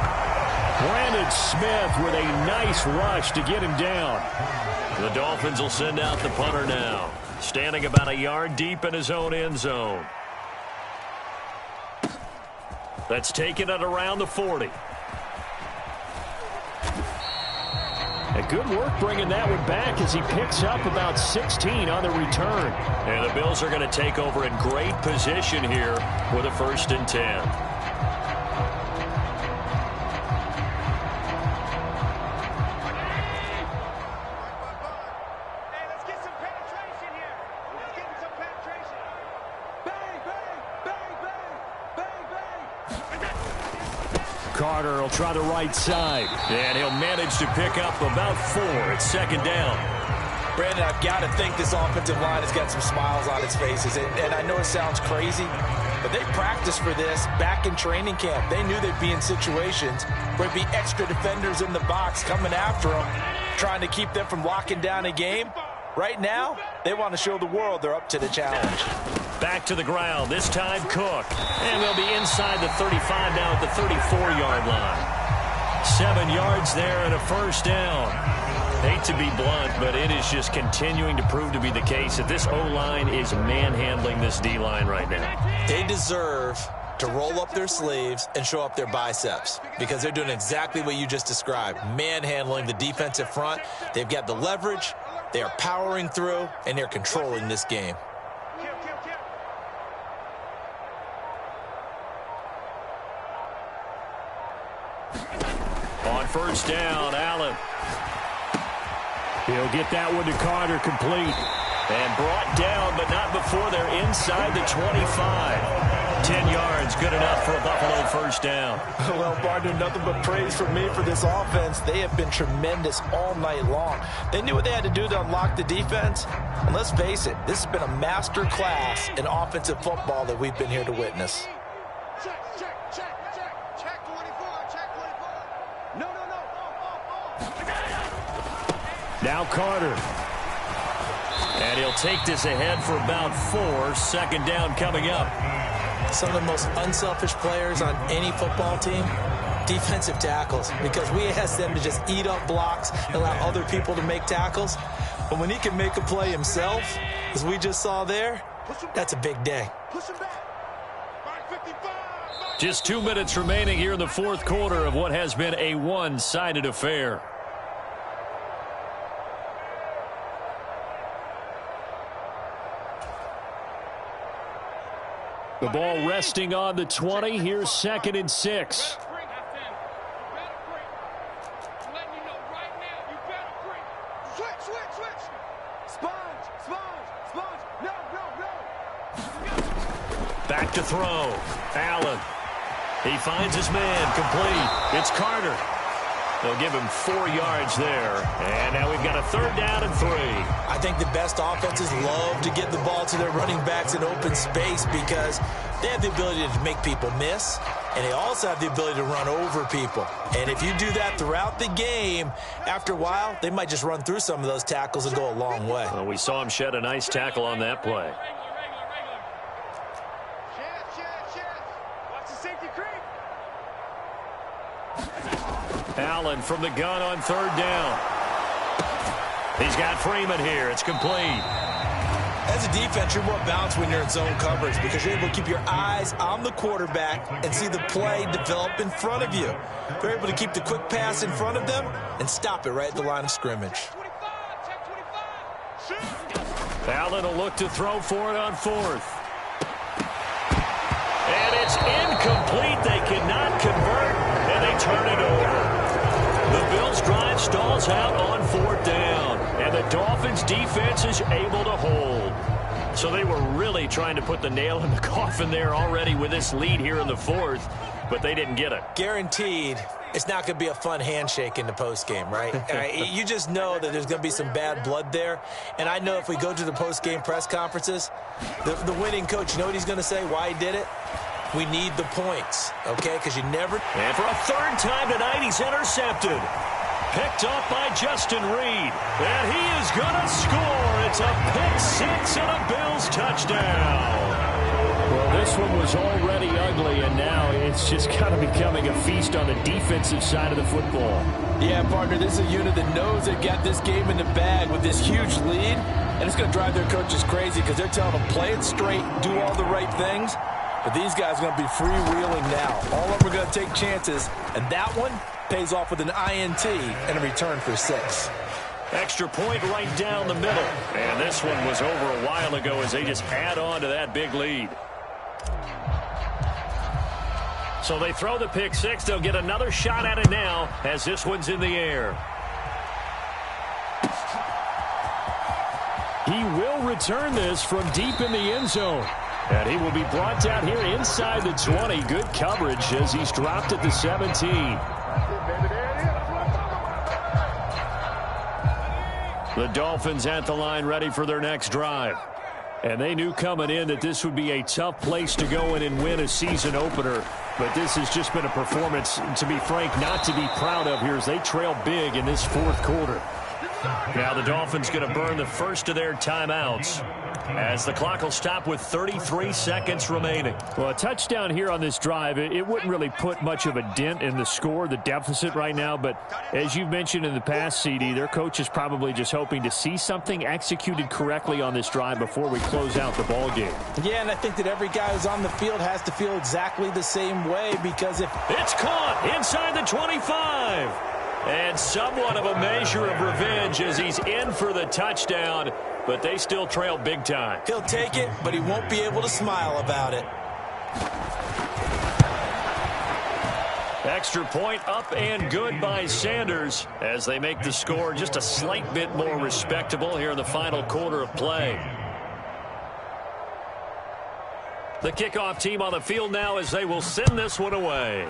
Brandon Smith with a nice rush to get him down. The Dolphins will send out the punter now. Standing about a yard deep in his own end zone. That's taken at around the 40. And good work bringing that one back as he picks up about 16 on the return. And the Bills are going to take over in great position here with a 1st and 10. Carter will try the right side, and he'll manage to pick up about 4 at 2nd down. Brandon, I've got to think this offensive line has got some smiles on its faces, and I know it sounds crazy, but they practiced for this back in training camp. They knew they'd be in situations where there'd be extra defenders in the box coming after them, trying to keep them from locking down a game. Right now, they want to show the world they're up to the challenge. Back to the ground, this time Cook. And they'll be inside the 35 now at the 34-yard line. 7 yards there and a 1st down. Hate to be blunt, but it is just continuing to prove to be the case that this O-line is manhandling this D-line right now. They deserve to roll up their sleeves and show up their biceps because they're doing exactly what you just described, manhandling the defensive front. They've got the leverage, they are powering through, and they're controlling this game. On 1st down, Allen. He'll get that one to Carter complete. And brought down, but not before they're inside the 25. 10 yards, good enough for a Buffalo 1st down. Well, partner, nothing but praise from me for this offense. They have been tremendous all night long. They knew what they had to do to unlock the defense. And let's face it, this has been a master class in offensive football that we've been here to witness. Now Carter. And he'll take this ahead for about 4. 2nd down coming up. Some of the most unselfish players on any football team, defensive tackles, because we ask them to just eat up blocks and allow other people to make tackles. But when he can make a play himself, as we just saw there, that's a big day. Just 2 minutes remaining here in the fourth quarter of what has been a one-sided affair. The ball resting on the 20. Here's 2nd and 6. Back to throw. Allen. He finds his man. Complete. It's Carter. They'll give him 4 yards there. And now we've got a 3rd down and 3. I think the best offenses love to get the ball to their running backs in open space because they have the ability to make people miss, and they also have the ability to run over people. And if you do that throughout the game, after a while, they might just run through some of those tackles and go a long way. Well, we saw him shed a nice tackle on that play. Allen from the gun on 3rd down. He's got Freeman here. It's complete. As a defense, you're more balanced when you're in zone coverage because you're able to keep your eyes on the quarterback and see the play develop in front of you. They're able to keep the quick pass in front of them and stop it right at the line of scrimmage. Allen will look to throw for it on 4th. And it's incomplete. They cannot convert, and they turn it over. The Bills' drive stalls out on 4th down, and the Dolphins' defense is able to hold. So they were really trying to put the nail in the coffin there already with this lead here in the 4th, but they didn't get it. Guaranteed, it's not going to be a fun handshake in the postgame, right? You just know that there's going to be some bad blood there, and I know if we go to the postgame press conferences, the winning coach, you know what he's going to say, why he did it? We need the points, okay? Because you never... And for a 3rd time tonight, he's intercepted. Picked up by Justin Reed. And he is going to score. It's a pick 6 and a Bills touchdown. Well, this one was already ugly, and now it's just kind of becoming a feast on the defensive side of the football. Yeah, partner, this is a unit that knows they've got this game in the bag with this huge lead, and it's going to drive their coaches crazy because they're telling them play it straight, do all the right things. But these guys are going to be freewheeling now. All of them are going to take chances, and that one pays off with an INT and a return for 6. Extra point right down the middle. And this one was over a while ago as they just add on to that big lead. So they throw the pick 6. They'll get another shot at it now as this one's in the air. He will return this from deep in the end zone. And he will be brought down here inside the 20. Good coverage as he's dropped at the 17. The Dolphins at the line ready for their next drive. And they knew coming in that this would be a tough place to go in and win a season opener. But this has just been a performance, to be frank, not to be proud of here as they trail big in this 4th quarter. Now the Dolphins going to burn the first of their timeouts as the clock will stop with 33 seconds remaining. Well, a touchdown here on this drive, it wouldn't really put much of a dent in the score, the deficit right now. But as you've mentioned in the past, CD, their coach is probably just hoping to see something executed correctly on this drive before we close out the ball game. Yeah, and I think that every guy who's on the field has to feel exactly the same way because if... It's caught inside the 25. And somewhat of a measure of revenge as he's in for the touchdown, but they still trail big time. He'll take it, but he won't be able to smile about it. Extra point up and good by Sanders as they make the score just a slight bit more respectable here in the final quarter of play. The kickoff team on the field now as they will send this one away.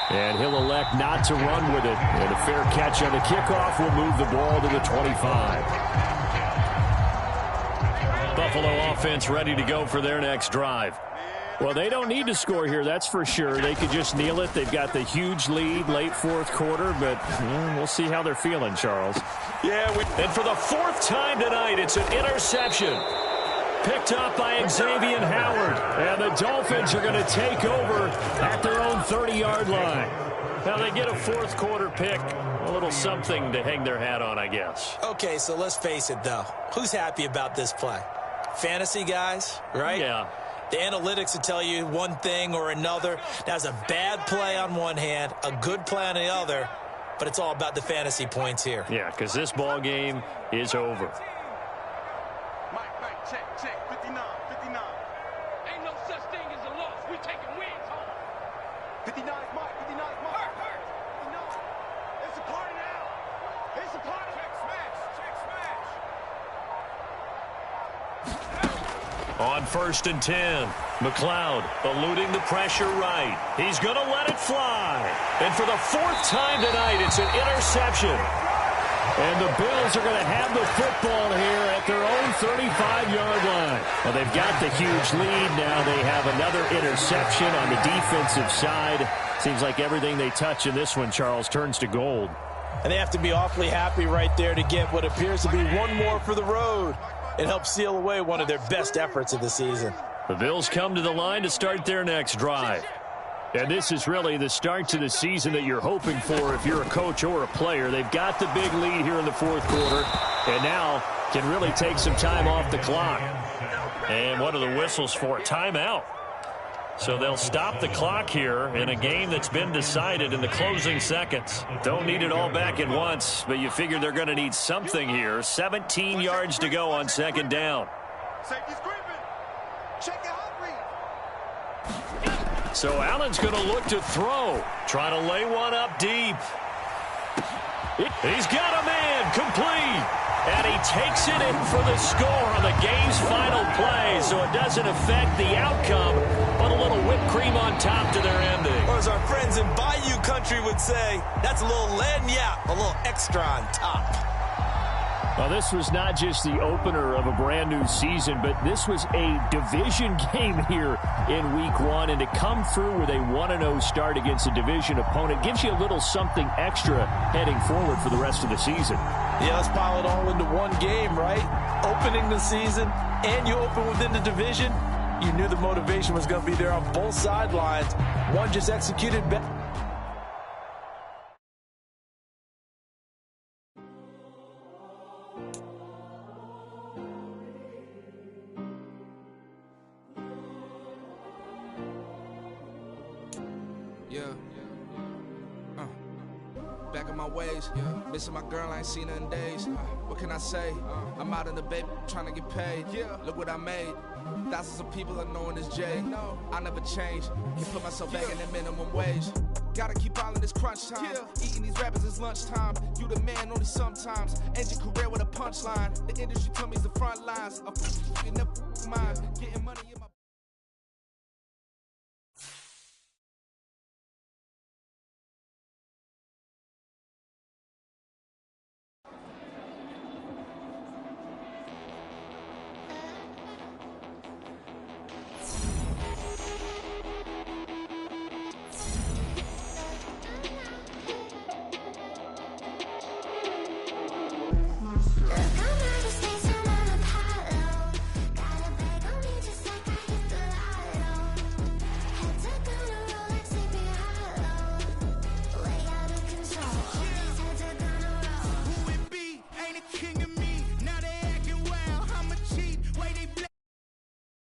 And he'll elect not to run with it. And a fair catch on the kickoff will move the ball to the 25. Buffalo offense ready to go for their next drive. Well, they don't need to score here, that's for sure. They could just kneel it. They've got the huge lead late 4th quarter, but we'll see how they're feeling, Charles. Yeah, and for the 4th time tonight, it's an interception. Picked up by Xavier Howard. And the Dolphins are going to take over at their own 30-yard line. Now they get a 4th quarter pick. A little something to hang their hat on, I guess. Okay, so let's face it, though. Who's happy about this play? Fantasy guys, right? Yeah. The analytics will tell you one thing or another. That's a bad play on one hand, a good play on the other, but it's all about the fantasy points here. Yeah, because this ball game is over. Mike, check, 59. Ain't no such thing as a loss. We taking wins home. 59 is Mike, 59 is Mike. Hurt. 59. It's a party now. It's a party. Check smash. On 1st and 10, McLeod eluding the pressure right. He's going to let it fly. And for the 4th time tonight, it's an interception. And the Bills are going to have the football here at their own 35-yard line. Well, they've got the huge lead. Now they have another interception on the defensive side. Seems like everything they touch in this one, Charles, turns to gold. And they have to be awfully happy right there to get what appears to be one more for the road. It helps seal away one of their best efforts of the season. The Bills come to the line to start their next drive. And this is really the start to the season that you're hoping for if you're a coach or a player. They've got the big lead here in the 4th quarter and now can really take some time off the clock. And what are the whistles for? Timeout. So they'll stop the clock here in a game that's been decided in the closing seconds. Don't need it all back at once, but you figure they're going to need something here. 17 yards to go on 2nd down. Safety's creeping. Check your hot read. So Allen's going to look to throw. Try to lay one up deep. He's got a man, complete. And he takes it in for the score on the game's final play. So it doesn't affect the outcome, but a little whipped cream on top to their ending. Or as our friends in Bayou Country would say, that's a little lagniappe, a little extra on top. Well, this was not just the opener of a brand new season, but this was a division game here in week 1. And to come through with a 1-0 start against a division opponent gives you a little something extra heading forward for the rest of the season. Yeah, let's pile it all into one game, right? Opening the season, and you open within the division. You knew the motivation was going to be there on both sidelines. One just executed better. Back in my ways, missing my girl, I ain't seen her in days. What can I say? I'm out in the baby, trying to get paid. Look what I made. Thousands of people are knowing this Jay. I never change. Can put myself back in the minimum wage. Gotta keep all in this crunch time. Eating these rappers is lunchtime. You the man only sometimes. End your career with a punchline. The industry told me it's the front lines. I'm in the mind. Getting money in my